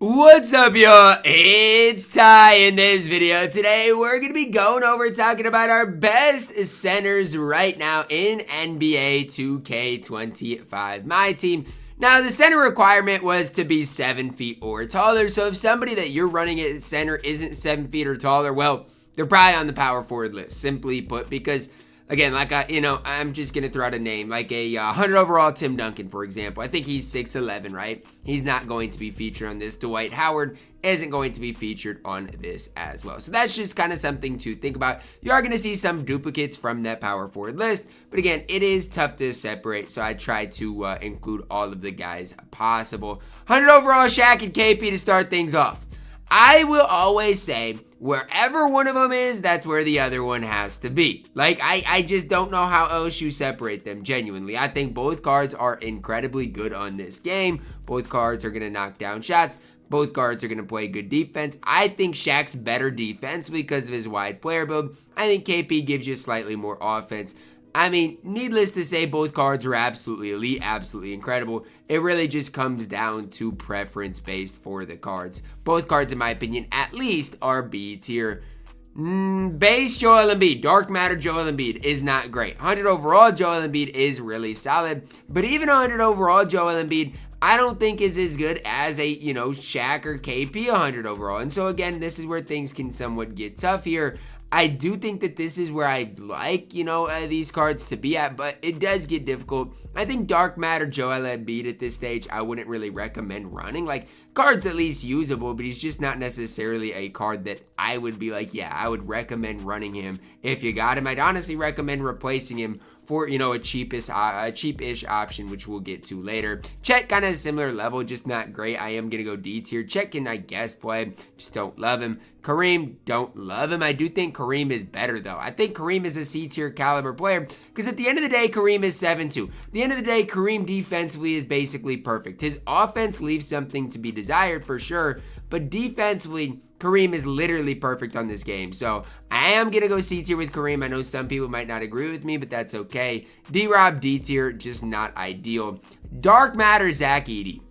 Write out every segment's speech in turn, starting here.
What's up, y'all? It's Ty. In this video today, we're going to be going over talking about our best centers right now in NBA 2K25 MyTEAM. Now, the center requirement was to be 7 feet or taller, so if somebody that you're running at center isn't 7 feet or taller, well, they're probably on the power forward list, simply put, because again, like I'm just going to throw out a name, like a 100 overall Tim Duncan, for example. I think he's 6'11", right? He's not going to be featured on this. Dwight Howard isn't going to be featured on this as well. So that's just kind of something to think about. You are going to see some duplicates from that power forward list. But again, it is tough to separate, so I try to include all of the guys possible. 100 overall Shaq and KP to start things off. I will always say, wherever one of them is, that's where the other one has to be. Like, I just don't know how else you separate them, genuinely. I think both cards are incredibly good on this game. Both cards are going to knock down shots. Both guards are going to play good defense. I think Shaq's better defense because of his wide player build. I think KP gives you slightly more offense. I mean, needless to say, both cards are absolutely elite, absolutely incredible. It really just comes down to preference based for the cards. Both cards, in my opinion, at least are B tier. Base Joel Embiid, Dark Matter Joel Embiid is not great. 100 overall Joel Embiid is really solid, but even 100 overall Joel Embiid, I don't think is as good as a, Shaq or KP 100 overall. And so again, this is where things can somewhat get tough here. I do think that this is where I like, these cards to be at, but it does get difficult. I think Dark Matter Joel Embiid at this stage, I wouldn't really recommend running. Like, card's at least usable, but he's just not necessarily a card that I would be like, yeah, I would recommend running him. If you got him, I'd honestly recommend replacing him for, a cheapish option, which we'll get to later. Chet, kind of similar level, just not great. I am going to go D tier. Chet can, I guess, play. Just don't love him. Kareem, don't love him. I do think Kareem is better, though. I think Kareem is a C tier caliber player because at the end of the day, Kareem is 7'2". At the end of the day, Kareem defensively is basically perfect. His offense leaves something to be desired for sure, but defensively, Kareem is literally perfect on this game. So I am going to go C tier with Kareem. I know some people might not agree with me, but that's okay. D-Rob, D tier, just not ideal. Dark Matter, Zach Edey.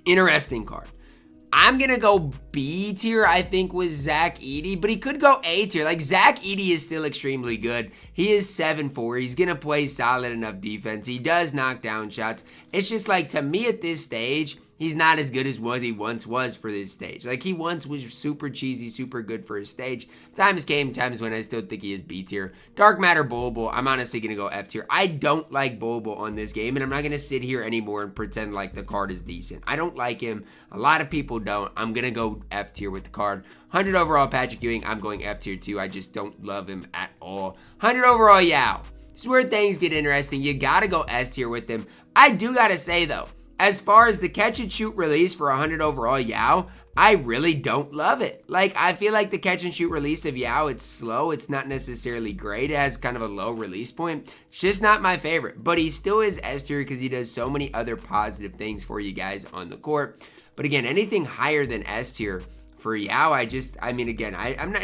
Interesting card. I'm going to go B tier, I think, with Zach Edey, but he could go A tier. Like, Zach Edey is still extremely good. He is 7'4". He's going to play solid enough defense. He does knock down shots. It's just like, to me at this stage, he's not as good as what he once was for this stage. Like, he once was super cheesy, super good for his stage. Times came, times when I still think he is B tier. Dark Matter Bulbul, I'm honestly going to go F tier. I don't like Bulbul on this game, and I'm not going to sit here anymore and pretend like the card is decent. I don't like him. A lot of people don't. I'm going to go F tier with the card. 100 overall Patrick Ewing, I'm going F tier too. I just don't love him at all. 100 overall Yao. This is where things get interesting. You got to go S tier with him. I do got to say, though, as far as the catch and shoot release for 100 overall Yao, I really don't love it. Like, I feel like the catch and shoot release of Yao, it's slow. It's not necessarily great. It has kind of a low release point. It's just not my favorite. But he still is S tier because he does so many other positive things for you guys on the court. But again, anything higher than S tier for Yao, again, I'm not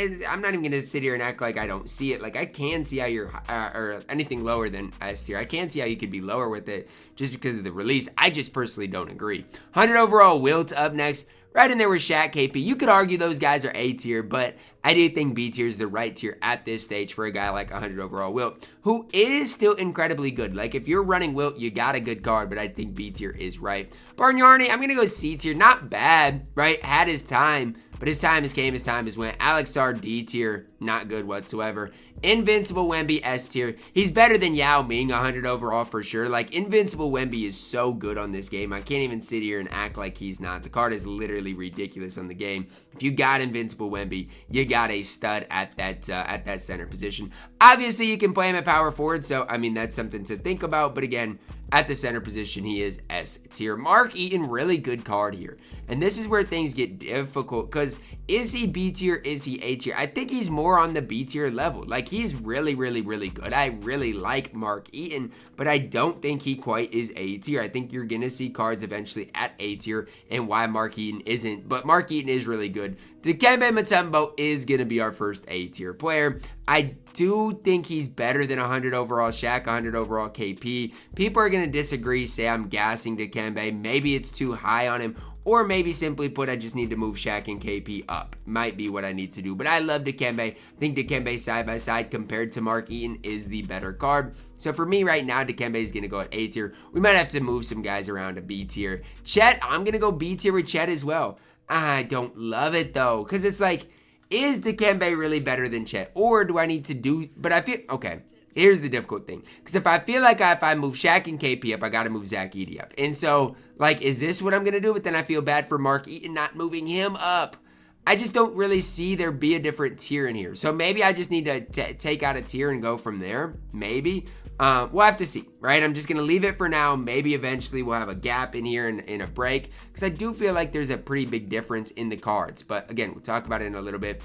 even gonna sit here and act like I don't see it. Like, I can see how you're or anything lower than S tier. I can see how you could be lower with it just because of the release. I just personally don't agree. 100 overall Wilt up next. Right in there with Shaq, KP. You could argue those guys are A tier, but I do think B tier is the right tier at this stage for a guy like 100 overall Wilt, who is still incredibly good. Like, if you're running Wilt, you got a good card, but I think B tier is right. Barnyarny, I'm going to go C tier. Not bad, right? Had his time, but his time has came, his time has went. Alex Sar, D tier, not good whatsoever. Invincible Wemby, S tier. He's better than Yao Ming, 100 overall for sure. Like, Invincible Wemby is so good on this game. I can't even sit here and act like he's not. The card is literally ridiculous on the game. If you got Invincible Wemby, you got a stud at that center position. Obviously, you can play him at power forward, so, that's something to think about. But again, at the center position, he is S tier. Mark Eaton, really good card here. And this is where things get difficult because is he B tier? Is he A tier? I think he's more on the B tier level. Like, he's really, really, really good. I really like Mark Eaton, but I don't think he quite is A tier. I think you're going to see cards eventually at A tier and why Mark Eaton isn't. But Mark Eaton is really good. Dikembe Mutombo is going to be our first A tier player. I do think he's better than 100 overall Shaq, 100 overall KP. People are going to disagree, say I'm gassing Dikembe. Maybe it's too high on him. Or maybe simply put, I just need to move Shaq and KP up. Might be what I need to do. But I love Dikembe. I think Dikembe side by side compared to Mark Eaton is the better card. So for me right now, Dikembe is going to go at A tier. We might have to move some guys around to B tier. Chet, I'm going to go B tier with Chet as well. I don't love it though. Because it's like, is Dikembe really better than Chet? Or do I need to do... But I feel... Okay. Here's the difficult thing. Because if I feel like if I move Shaq and KP up, I got to move Zach Edey up. And so, like, is this what I'm going to do? But then I feel bad for Mark Eaton not moving him up. I just don't really see there be a different tier in here. So maybe I just need to take out a tier and go from there. Maybe. We'll have to see, right? I'm just going to leave it for now. Maybe eventually we'll have a gap in here and in a break. Because I do feel like there's a pretty big difference in the cards. But again, we'll talk about it in a little bit.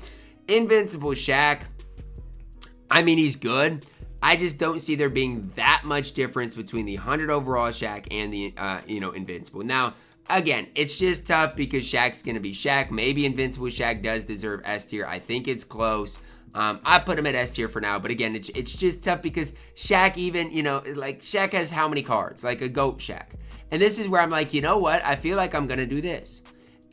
Invincible Shaq. I mean, he's good. I just don't see there being that much difference between the 100 overall Shaq and the, Invincible. Now, again, it's just tough because Shaq's going to be Shaq. Maybe Invincible Shaq does deserve S tier. I think it's close. I put him at S tier for now. But again, it's just tough because Shaq even, like Shaq has how many cards? Like a GOAT Shaq. And this is where I'm like, you know what? I feel like I'm going to do this.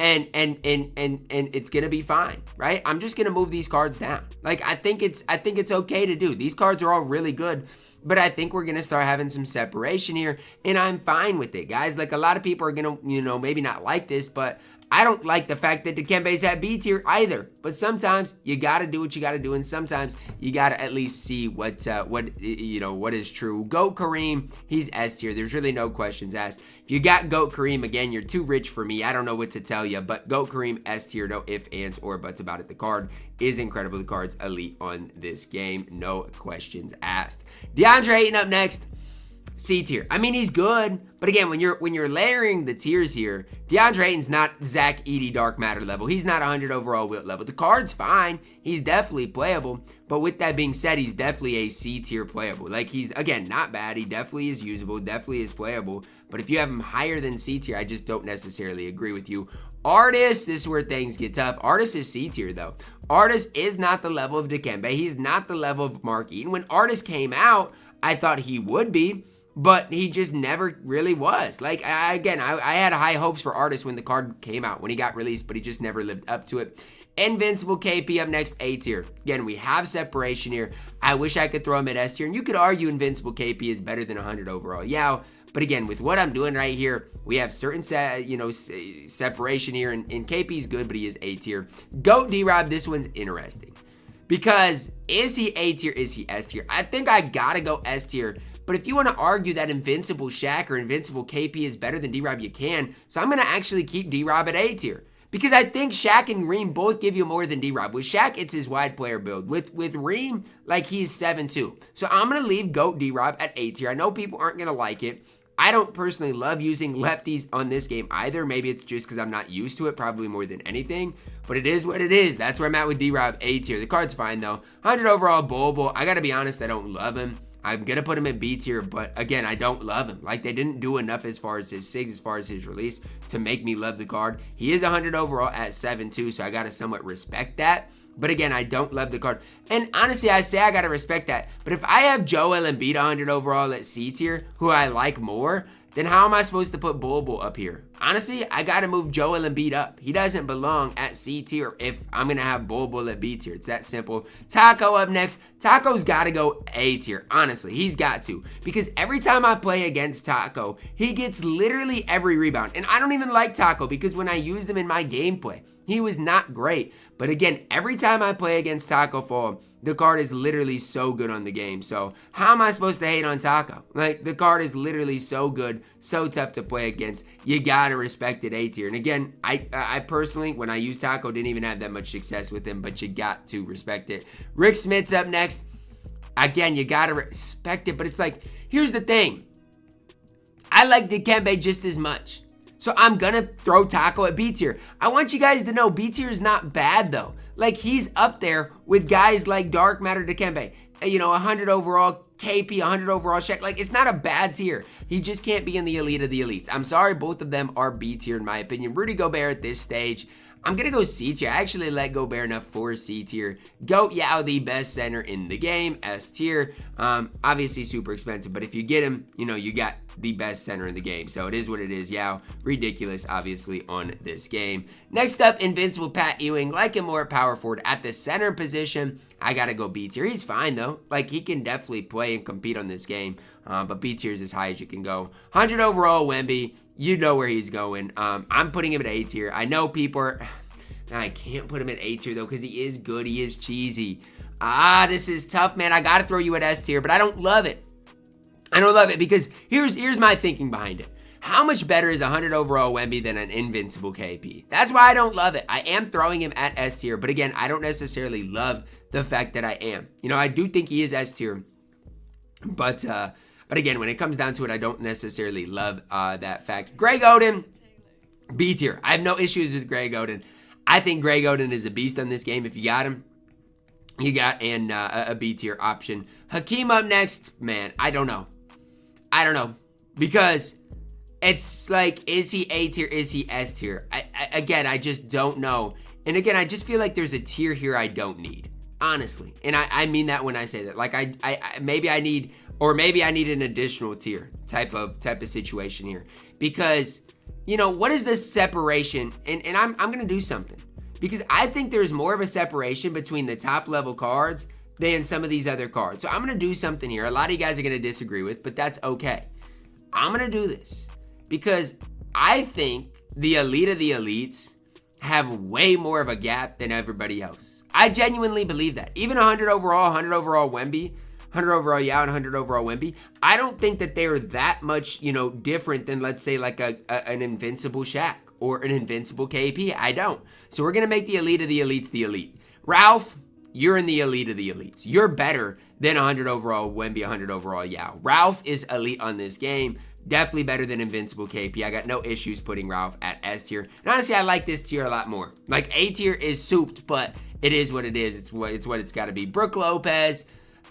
And it's gonna be fine, right? I'm just gonna move these cards down. Like I think it's okay to do. These cards are all really good, but I think we're gonna start having some separation here, and I'm fine with it, guys. Like a lot of people are gonna, maybe not like this, but I don't like the fact that Dikembe's at B tier either. But sometimes you gotta do what you gotta do, and sometimes you gotta at least see what is true. GOAT Kareem, he's S tier. There's really no questions asked. If you got GOAT Kareem, again, you're too rich for me. I don't know what to tell you, but GOAT Kareem S tier, no ifs, ands, or buts about it. The card is incredible. The card's elite on this game. No questions asked. DeAndre Ayton up next. C tier. I mean, he's good, but again, when you're layering the tiers here, DeAndre Ayton's not Zach Edey Dark Matter level. He's not 100 overall wilt level. The card's fine. He's definitely playable, but with that being said, he's definitely a C tier playable. Like he's, again, not bad. He definitely is usable, definitely is playable, but if you have him higher than C tier, I just don't necessarily agree with you. Artist, this is where things get tough. Artist is C tier though. Artist is not the level of Dikembe. He's not the level of Mark Eaton. When Artist came out, I thought he would be, but he just never really was. Like, I had high hopes for Artist when the card came out, when he got released, but he just never lived up to it. Invincible KP up next, A tier. Again, we have separation here. I wish I could throw him at S tier, and you could argue Invincible KP is better than 100 overall. Yeah, but again, with what I'm doing right here, we have certain, separation here, and KP's good, but he is A tier. GOAT D-Rob, this one's interesting. Because is he A tier, is he S tier? I think I gotta go S tier. But if you want to argue that Invincible Shaq or Invincible KP is better than D-Rob, you can. So I'm going to actually keep D-Rob at A tier. Because I think Shaq and Reem both give you more than D-Rob. With Shaq, it's his wide player build. With Reem, like he's 7'2". So I'm going to leave GOAT D-Rob at A tier. I know people aren't going to like it. I don't personally love using lefties on this game either. Maybe it's just because I'm not used to it, probably more than anything. But it is what it is. That's where I'm at with D-Rob, A tier. The card's fine though. 100 overall, Bull. I got to be honest, I don't love him. I'm going to put him in B tier, but again, I don't love him. Like, they didn't do enough as far as his SIGs, as far as his release, to make me love the card. He is 100 overall at 7'2", so I got to somewhat respect that. But again, I don't love the card. And honestly, I say I got to respect that. But if I have Joel Embiid 100 overall at C tier, who I like more, then how am I supposed to put Bull up here? Honestly, I got to move Joel Embiid up. He doesn't belong at C tier if I'm going to have Bull at B tier. It's that simple. Taco up next. Taco's got to go A tier. Honestly, he's got to. Because every time I play against Taco, he gets literally every rebound. And I don't even like Taco because when I used him in my gameplay, he was not great. But again, every time I play against Taco Fall, the card is literally so good on the game. So how am I supposed to hate on Taco? Like, the card is literally so good, so tough to play against. You gotta respect it, A tier. And again, I personally, when I used Taco, didn't even have that much success with him, but you got to respect it. Rick Smith's up next. Again, you gotta respect it, but it's like, here's the thing. I like Dikembe just as much. So I'm gonna throw Taco at B tier. I want you guys to know B tier is not bad though. Like, he's up there with guys like Dark Matter Dikembe. 100 overall KP, 100 overall Shaq. Like, it's not a bad tier. He just can't be in the elite of the elites. I'm sorry, both of them are B tier in my opinion. Rudy Gobert at this stage, I'm going to go C tier. I actually let Gobert enough for C tier. Goat Yao, the best center in the game, S tier. Obviously super expensive, but if you get him, you got the best center in the game. So it is what it is. Yao, ridiculous, obviously, on this game. Next up, Invincible Pat Ewing, like a more power forward at the center position. I got to go B tier. He's fine, though. Like, he can definitely play and compete on this game. But B tier is as high as you can go. 100 overall, Wemby. You know where he's going. I'm putting him at A tier. I know people are... I can't put him at A tier, though, because he is good. He is cheesy. This is tough, man. I got to throw you at S tier, but I don't love it. I don't love it because here's my thinking behind it. How much better is 100 overall Wemby than an Invincible KP? That's why I don't love it. I am throwing him at S tier, but again, I don't necessarily love the fact that I am. You know, I do think he is S tier, but again, when it comes down to it, I don't necessarily love that fact. Greg Oden, B tier. I have no issues with Greg Oden. I think Greg Oden is a beast on this game. If you got him, you got a B tier option. Hakeem up next, man. I don't know. Because it's like, is he A tier? Is he S tier? Again, I just don't know. And again, I just feel like there's a tier here I don't need, honestly. And I mean that when I say that. Like maybe I need an additional tier type of situation here. Because, you know, what is this separation? And I'm gonna do something. Because I think there's more of a separation between the top level cards than some of these other cards. So I'm going to do something here. A lot of you guys are going to disagree with, but that's okay. I'm going to do this because I think the elite of the elites have way more of a gap than everybody else. I genuinely believe that. Even 100 overall Wemby, 100 overall Yao, and 100 overall Wemby, I don't think that they're that much, you know, different than, let's say, like an Invincible Shaq or an Invincible KP. I don't. So we're going to make the elite of the elites the elite. Ralph, you're in the elite of the elites. You're better than 100 overall Wemby, 100 overall Yao. Ralph is elite on this game. Definitely better than Invincible KP. I got no issues putting Ralph at S tier. And honestly, I like this tier a lot more. Like, A tier is souped, but it is what it is. It's what it's got to be. Brook Lopez.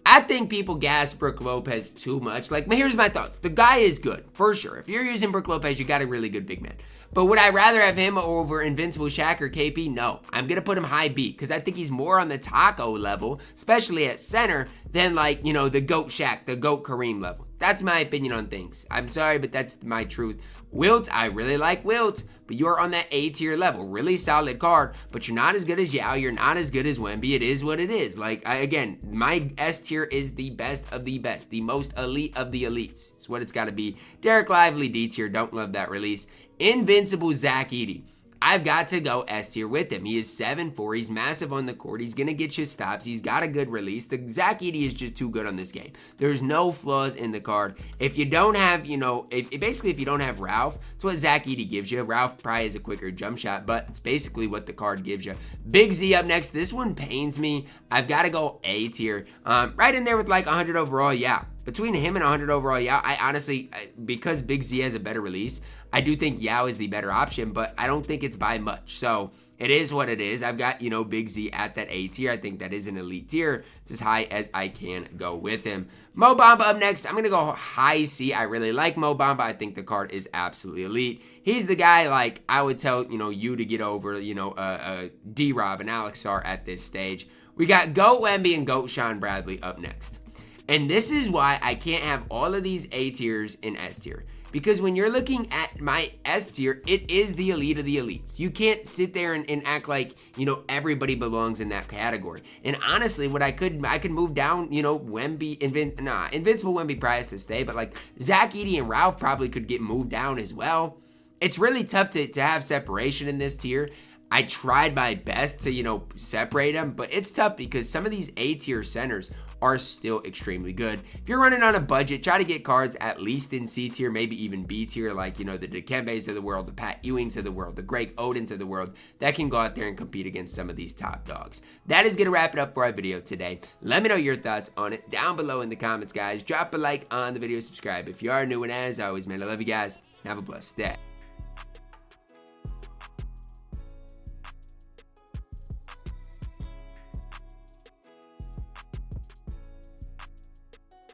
I think people gas Brook Lopez too much. Like, here's my thoughts. The guy is good, for sure. If you're using Brook Lopez, you got a really good big man. But would I rather have him over Invincible Shaq or KP? No. I'm going to put him high B because I think he's more on the taco level, especially at center, than, like, you know, the GOAT Shaq, the GOAT Kareem level. That's my opinion on things. I'm sorry, but that's my truth. Wilt, I really like Wilt, but you're on that A tier level. Really solid card, but you're not as good as Yao. You're not as good as Wemby. It is what it is. Like, again, my S tier is the best of the best, the most elite of the elites. It's what it's got to be. Derek Lively, D tier. Don't love that release. Invincible Zach Edey. I've got to go S tier with him. He is 7'4". He's massive on the court. He's going to get you stops. He's got a good release. The Zach Edey is just too good on this game. There's no flaws in the card. If you don't have, you know, basically if you don't have Ralph, it's what Zach Edey gives you. Ralph probably has a quicker jump shot, but it's basically what the card gives you. Big Z up next. This one pains me. I've got to go A tier. Right in there with like 100 overall, yeah. Between him and 100 overall Yao, I honestly, because Big Z has a better release, I do think Yao is the better option, but I don't think it's by much. So it is what it is. I've got, you know, Big Z at that A tier. I think that is an elite tier. It's as high as I can go with him. Mo Bamba up next. I'm going to go high C. I really like Mo Bamba. I think the card is absolutely elite. He's the guy, like, I would tell, you know, you to get over, you know, D-Rob and Alex Sarr at this stage. We got GOAT Wemby and GOAT Sean Bradley up next. And this is why I can't have all of these A tiers in S tier. Because when you're looking at my S tier, it is the elite of the elites. You can't sit there and act like, you know, everybody belongs in that category. And honestly, what I could move down, you know, Invincible Wemby probably has to stay, but like Zach Edey and Ralph probably could get moved down as well. It's really tough to have separation in this tier. I tried my best to, you know, separate them, but it's tough because some of these A tier centers are still extremely good. If you're running on a budget, try to get cards at least in C tier, maybe even B tier, like, you know, the Dikembes of the world, the Pat Ewings of the world, the Greg Odens of the world, that can go out there and compete against some of these top dogs. That is going to wrap it up for our video today. Let me know your thoughts on it down below in the comments, guys. Drop a like on the video, subscribe if you are new, and as always, man, I love you guys. Have a blessed day.